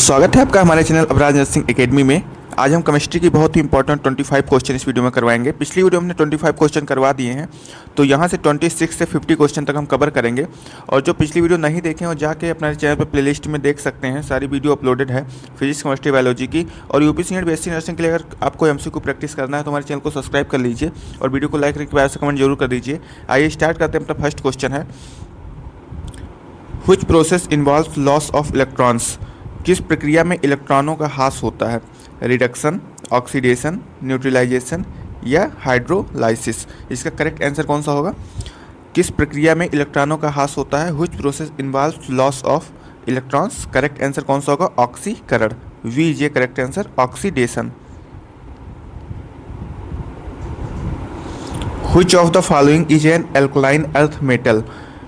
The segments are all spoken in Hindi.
स्वागत है आपका हमारे चैनल अबराज नर्सिंग एकेडमी में। आज हम केमिस्ट्री की बहुत ही इंपॉर्टेंट 25 क्वेश्चन इस वीडियो में करवाएंगे। पिछली वीडियो में हमने 25 क्वेश्चन करवा दिए हैं, तो यहाँ से 26 से 50 क्वेश्चन तक हम कवर करेंगे। और जो पिछली वीडियो नहीं देखें वो जाके अपने चैनल पर प्लेलिस्ट में देख सकते हैं। सारी वीडियो अपलोडेड है फिजिक्स, केमिस्ट्री, बायोलॉजी की। और यूपीसी एंड बीएससी नर्सिंग के लिए अगर आपको एमसीक्यू प्रैक्टिस करना है तो हमारे चैनल को सब्सक्राइब कर लीजिए और वीडियो को लाइक करके प्यार से कमेंट जरूर कर दीजिए। आइए स्टार्ट करते हैं। अपना फर्स्ट क्वेश्चन है, which process involves loss of electrons? किस प्रक्रिया में इलेक्ट्रॉनों का ह्रास होता है? रिडक्शन, ऑक्सीडेशन, न्यूट्रलाइजेशन या हाइड्रोलाइसिस? इसका करेक्ट आंसर कौन सा होगा? किस प्रक्रिया में इलेक्ट्रॉनों का ह्रास होता है? Which process involves loss of electrons? Correct answer कौन सा होगा? ऑक्सीकरण। B is correct answer, oxidation. Which of the following is an alkaline earth metal?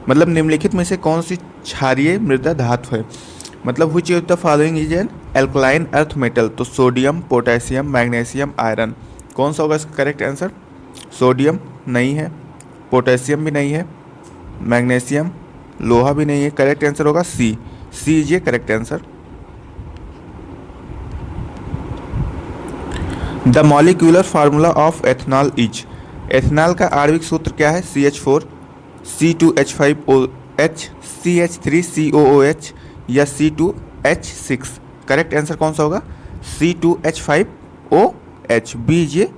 मतलब निम्नलिखित में से कौन सी क्षारीय मृदा धातु है? मतलब which of the following is an alkaline earth metal? तो सोडियम, पोटेशियम, मैग्नीशियम, आयरन। कौन सा होगा इसका करेक्ट आंसर? सोडियम नहीं है, पोटेशियम भी नहीं है, मैग्नीशियम, लोहा भी नहीं है। करेक्ट आंसर होगा C. C is a correct answer. The molecular formula of ethanol is? Ethanol का आणविक सूत्र क्या है? CH4, C2H5OH, CH3COOH या C2H6? करेक्ट आंसर कौन सा होगा? C2H5OH। B is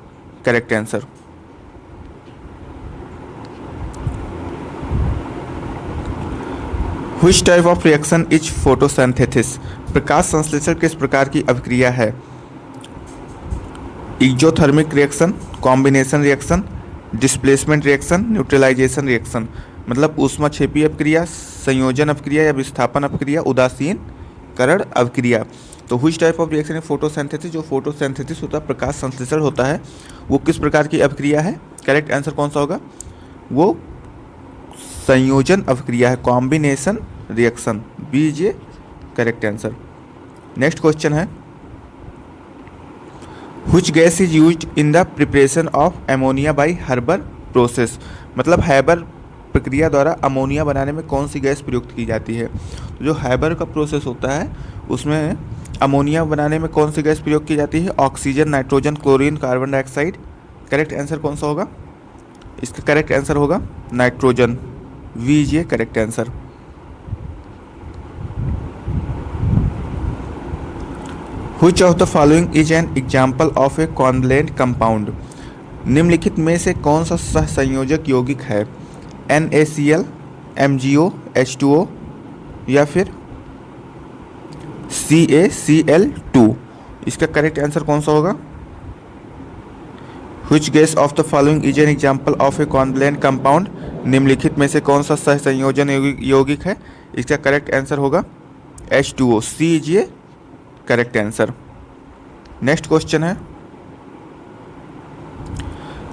correct answer. Which type of reaction is photosynthesis? प्रकाश संश्लेषण किस प्रकार की अभिक्रिया है? Exothermic reaction, combination reaction, displacement reaction, neutralisation reaction. मतलब ऊष्माक्षेपी अभिक्रिया, संयोजन अभिक्रिया या विस्थापन अभिक्रिया, उदासीन करण अभिक्रिया। तो व्हिच टाइप ऑफ रिएक्शन है फोटोसिंथेसिस? जो फोटोसिंथेसिस होता है, प्रकाश संश्लेषण होता है, वो किस प्रकार की अभिक्रिया है? करेक्ट आंसर कौन सा होगा? वो संयोजन अभिक्रिया है, combination reaction. B is correct answer. Next question है, which gas is used in the preparation of ammonia by Haber process? मतलब हैबर प्रक्रिया द्वारा अमोनिया बनाने में कौन सी गैस प्रयुक्त की जाती है? तो जो हैबर का प्रोसेस होता है उसमें अमोनिया बनाने में कौन सी गैस प्रयोग की जाती है? Oxygen, nitrogen, chlorine, carbon dioxide. Correct answer कौन सा होगा? इसका करेक्ट आंसर होगा nitrogen. B is correct answer. Which of the following is an example of a covalent compound? निम्नलिखित में से कौन सा सहसंयोजक यौगिक है? NaCl, MgO, H2O या फिर CaCl2? इसका करेक्ट आंसर कौन सा होगा? Which gas of the following is an example of a covalent compound? निम्नलिखित में से कौन सा सहसंयोजन यौगिक है? इसका करेक्ट आंसर होगा H2O। C is a correct answer. Next question है,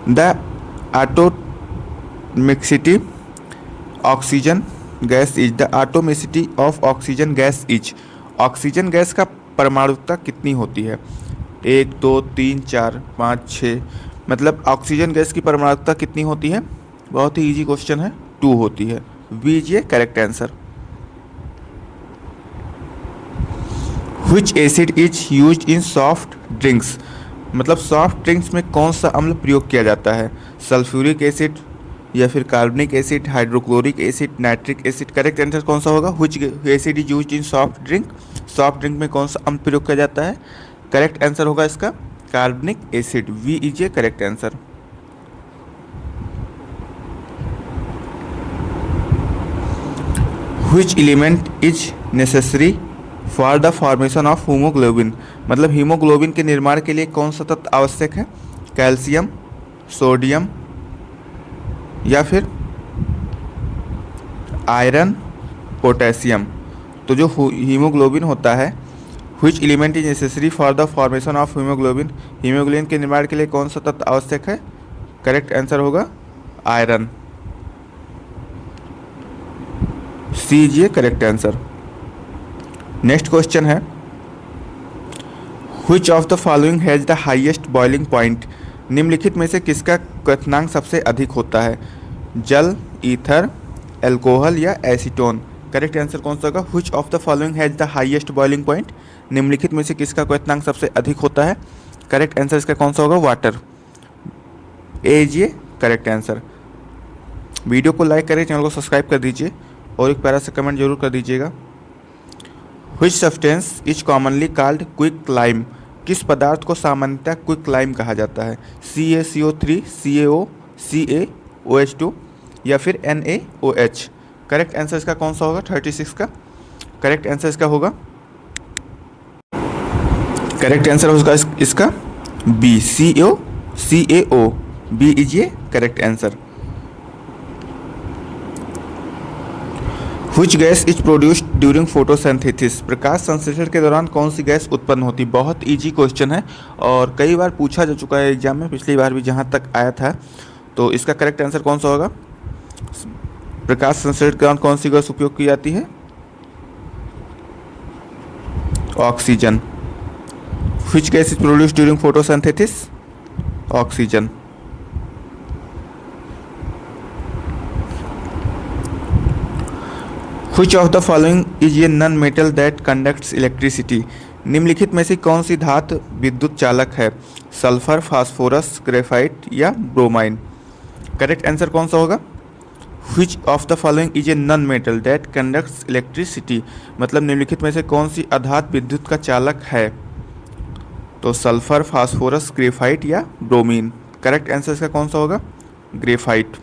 the atomicity oxygen gas is? The atomicity of oxygen gas is? Oxygen gas का परमाणुकता कितनी होती है? 1, 2, 3, 4, 5, 6। मतलब ऑक्सीजन गैस की परमाणुकता कितनी होती है? बहुत ही इजी क्वेश्चन है, 2 होती है। B is correct answer. Which acid is used in soft drinks? मतलब सॉफ्ट ड्रिंक्स में कौन सा अम्ल प्रयोग किया जाता है? सल्फ्यूरिक एसिड या फिर कार्बनिक acid, hydrochloric acid, nitric acid? Correct answer कौन सा होगा? Which acid is used in soft drink? Soft drink में कौन सा अम्ल प्रयोग किया जाता है? करेक्ट आंसर होगा इसका कार्बनिक acid. B is a correct answer. Which element is necessary for the formation of haemoglobin? मतलब हीमोग्लोबिन के निर्माण के लिए कौन सा तत्व आवश्यक है? कैल्शियम, सोडियम या फिर आयरन, पोटेशियम? तो जो हीमोग्लोबिन होता है, which element is necessary for the formation of haemoglobin? Haemoglobin के निर्माण के लिए कौन सा तत्व आवश्यक है? करेक्ट आंसर होगा आयरन। सी जी करेक्ट आंसर। नेक्स्ट क्वेश्चन है, which of the following has the highest boiling point? निम्नलिखित में से किसका क्वथनांक सबसे अधिक होता है? जल, ईथर, अल्कोहल या एसीटोन? करेक्ट आंसर कौन सा होगा? Which of the following has the highest boiling point? निम्नलिखित में से किसका क्वथनांक सबसे अधिक होता है? करेक्ट आंसर इसका कौन सा होगा? वाटर। ए इज ये करेक्ट आंसर। वीडियो को लाइक करें, चैनल को सब्सक्राइब कर दीजिए और एक प्यारा सा कमेंट जरूर कर दीजिएगा। Which substance is commonly called quick lime? किस पदार्थ को सामान्यतः क्विक लाइम कहा जाता है? CaCO3, CaO, CaOH2 या फिर NaOH? करेक्ट आंसर इसका कौन सा होगा? 36 का करेक्ट आंसर इसका होगा, करेक्ट आंसर होगा इसका बी, CaO। बी इज ये correct answer. Which gas is produced during photosynthesis? प्रकाश संश्लेषण के दौरान कौन सी गैस उत्पन्न होती? बहुत इजी क्वेश्चन है और कई बार पूछा जा चुका है एग्जाम में, पिछली बार भी जहाँ तक आया था। तो इसका करेक्ट आंसर कौन सा होगा? प्रकाश संश्लेषण के दौरान कौन सी गैस उपयोग की जाती है? Oxygen. Which gas is produced during photosynthesis? Oxygen. Which of the following is a non-metal that conducts electricity? निम्नलिखित में से कौन सी धातु विद्युत चालक है? सल्फर, फास्फोरस, ग्रेफाइट या ब्रोमाइन? करेक्ट आंसर कौन सा होगा? Which of the following is a non-metal that conducts electricity? मतलब निम्नलिखित में से कौन सी अधातु विद्युत का चालक है? तो सल्फर, फास्फोरस, ग्रेफाइट या ब्रोमीन? करेक्ट आंसर इसका कौन सा होगा? Graphite.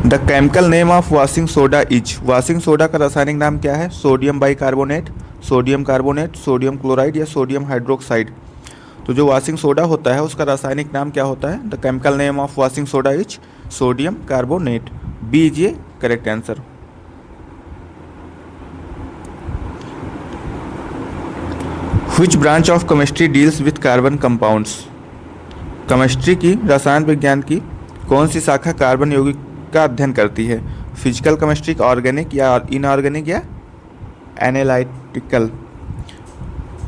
The chemical name of washing soda is? Washing soda का रासायनिक नाम क्या है? Sodium bicarbonate, sodium carbonate, sodium chloride या सोडियम हाइड्रोक्साइड? तो जो वॉशिंग सोडा होता है उसका रासायनिक नाम क्या होता है? The chemical name of washing soda is sodium carbonate. B is ये correct answer. Which branch of chemistry deals with carbon compounds? Chemistry की, रसायन विज्ञान की कौन सी शाखा कार्बन यौगिक का अध्ययन करती है? फिजिकल केमिस्ट्री, ऑर्गेनिक या इनऑर्गेनिक या एनालिटिकल?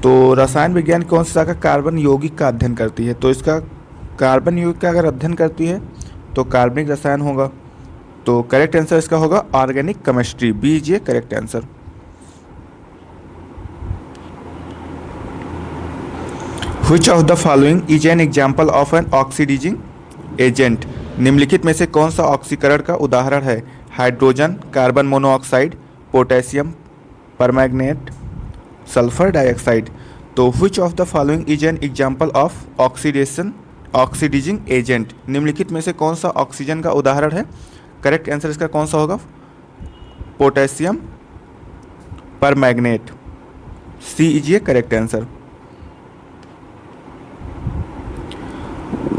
तो रसायन विज्ञान कौन सी शाखा कार्बन यौगिक का अध्ययन करती है? तो इसका कार्बन यौगिक का अगर अध्ययन करती है तो कार्बनिक रसायन होगा। तो करेक्ट आंसर इसका होगा ऑर्गेनिक केमिस्ट्री। बी इज ये correct answer. Which of the following is an example of an oxidizing agent? निम्नलिखित में से कौन सा ऑक्सीकरण का उदाहरण है? Hydrogen, carbon monoxide, potassium permanganate, sulphur dioxide? तो which of the following is an example of oxidizing agent? निम्नलिखित में से कौन सा ऑक्सीजन का उदाहरण है? करेक्ट आंसर इसका कौन सा होगा? Potassium permanganate. सी इज ये correct answer.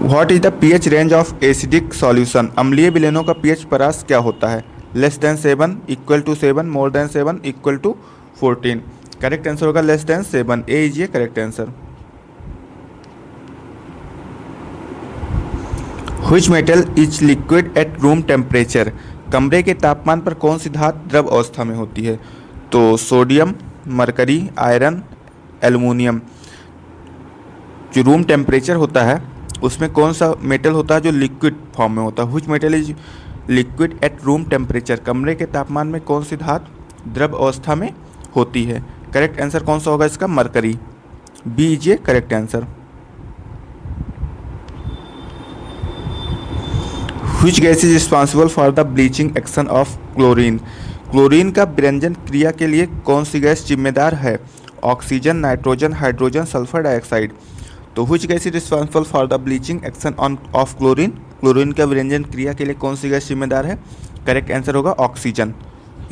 What is the pH range of acidic solution? अम्लीय विलयनों का pH परास क्या होता है? Less than 7, equal to 7, more than 7, equal to 14? Correct answer होगा लेस देन 7। ए इज ये correct answer. Which metal is liquid at room temperature? कमरे के तापमान पर कौन सी धातु द्रव अवस्था में होती है? तो सोडियम, मरकरी, आयरन, एल्युमिनियम। जो रूम टेम्परेचर होता है उसमें कौन सा मेटल होता है जो लिक्विड फॉर्म में होता है? Which metal is liquid at room temperature? कमरे के तापमान में कौन सी धातु द्रव अवस्था में होती है? करेक्ट आंसर कौन सा होगा इसका? मरकरी। बी इज ये correct answer. Which gas is responsible for the bleaching action of chlorine? Chlorine का विरंजन क्रिया के लिए कौन सी गैस जिम्मेदार है? Oxygen, nitrogen, hydrogen, sulphur dioxide? तो which gas is responsible for the bleaching action of chlorine? Chlorine का विरंजन क्रिया के लिए कौन सी गैस जिम्मेदार है? करेक्ट आंसर होगा ऑक्सीजन।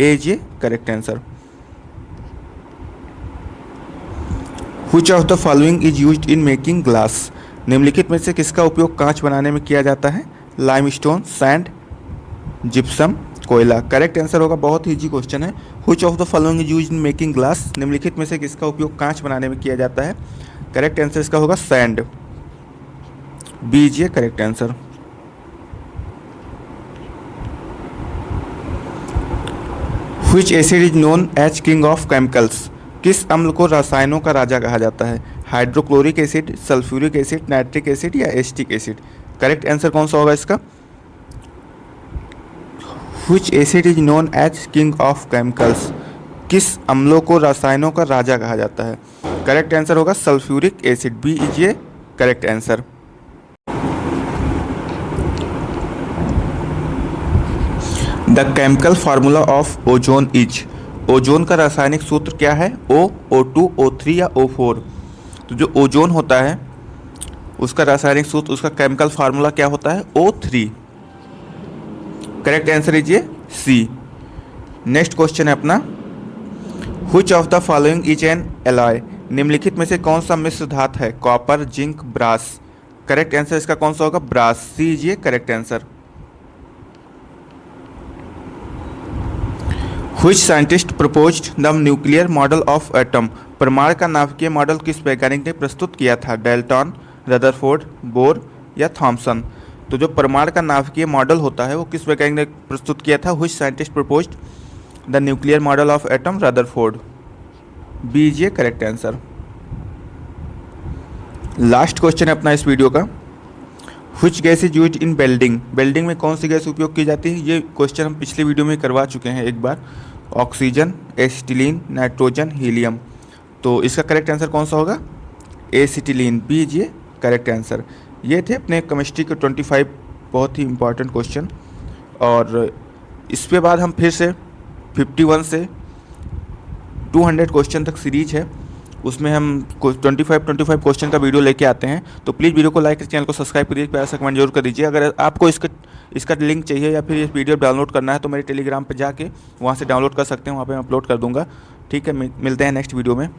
ए इज ये correct answer. Which of the following is used in making glass? निम्नलिखित में से किसका उपयोग कांच बनाने में किया जाता है? लाइमस्टोन, सैंड, जिप्सम, कोयला? करेक्ट आंसर होगा, बहुत ही इजी क्वेश्चन है। Which of the following is used in making glass? निम्नलिखित में से किसका उपयोग कांच बनाने में किया जाता है? करेक्ट आंसर इसका होगा सैंड। बी इज ये correct answer. Which acid is known as king of chemicals? किस अम्ल को रसायनों का राजा कहा जाता है? Hydrochloric acid, sulphuric acid, nitric acid या एसिटिक एसिड? करेक्ट आंसर कौन सा होगा इसका? Which acid is known as king of chemicals? किस अम्लों को रसायनों का राजा कहा जाता है? करेक्ट आंसर होगा सल्फ्यूरिक एसिड, बी इज ये correct answer. The chemical formula of ozone is, ozone का रासायनिक सूत्र क्या है? O, O2, O3 या O4? तो जो ओजोन होता है उसका रासायनिक सूत्र, उसका केमिकल फार्मूला क्या होता है? O3। करेक्ट आंसर इज ये सी। नेक्स्ट क्वेश्चन है अपना, Which of the following is an alloy? निम्नलिखित में से कौन सा मिश्र धातु है? Copper, zinc, brass. Correct answer इसका कौन सा होगा? ब्रास, सी इज ये correct answer. Which scientist proposed the nuclear model of atom? परमाणु का नाभिकीय मॉडल किस वैज्ञानिक ने प्रस्तुत किया था? डाल्टन, रदरफोर्ड, बोर या थॉमसन? तो जो परमाणु का नाभिकीय मॉडल होता है वो किस वैज्ञानिक ने प्रस्तुत किया था? Which scientist proposed the nuclear model of atom? Rutherford, B is ये करेक्ट आंसर। लास्ट क्वेश्चन है अपना इस वीडियो का, Which gas is use in welding? Welding में कौन सी गैस उपयोग की जाती है? ये क्वेश्चन हम पिछले वीडियो में करवा चुके हैं एक बार। Oxygen, acetylene, nitrogen, helium. तो इसका करेक्ट आंसर कौन सा होगा? एसिटिलीन, बी इज ये करेक्ट आंसर। ये थे अपने केमिस्ट्री के 25 बहुत ही इंपॉर्टेंट क्वेश्चन, और इसके बाद हम फिर से 51 से 200 क्वेश्चन तक सीरीज है, उसमें हम 25 क्वेश्चन का वीडियो लेके आते हैं। तो प्लीज़ वीडियो को लाइक, चैनल को सब्सक्राइब करिए, प्यार से कमेंट जरूर कर दीजिए। अगर आपको इसका लिंक चाहिए या फिर ये वीडियो डाउनलोड करना है तो मेरे टेलीग्राम पे जाके वहाँ से डाउनलोड कर सकते हैं, वहाँ पे मैं अपलोड कर दूँगा। ठीक है, मिलते हैं नेक्स्ट वीडियो में।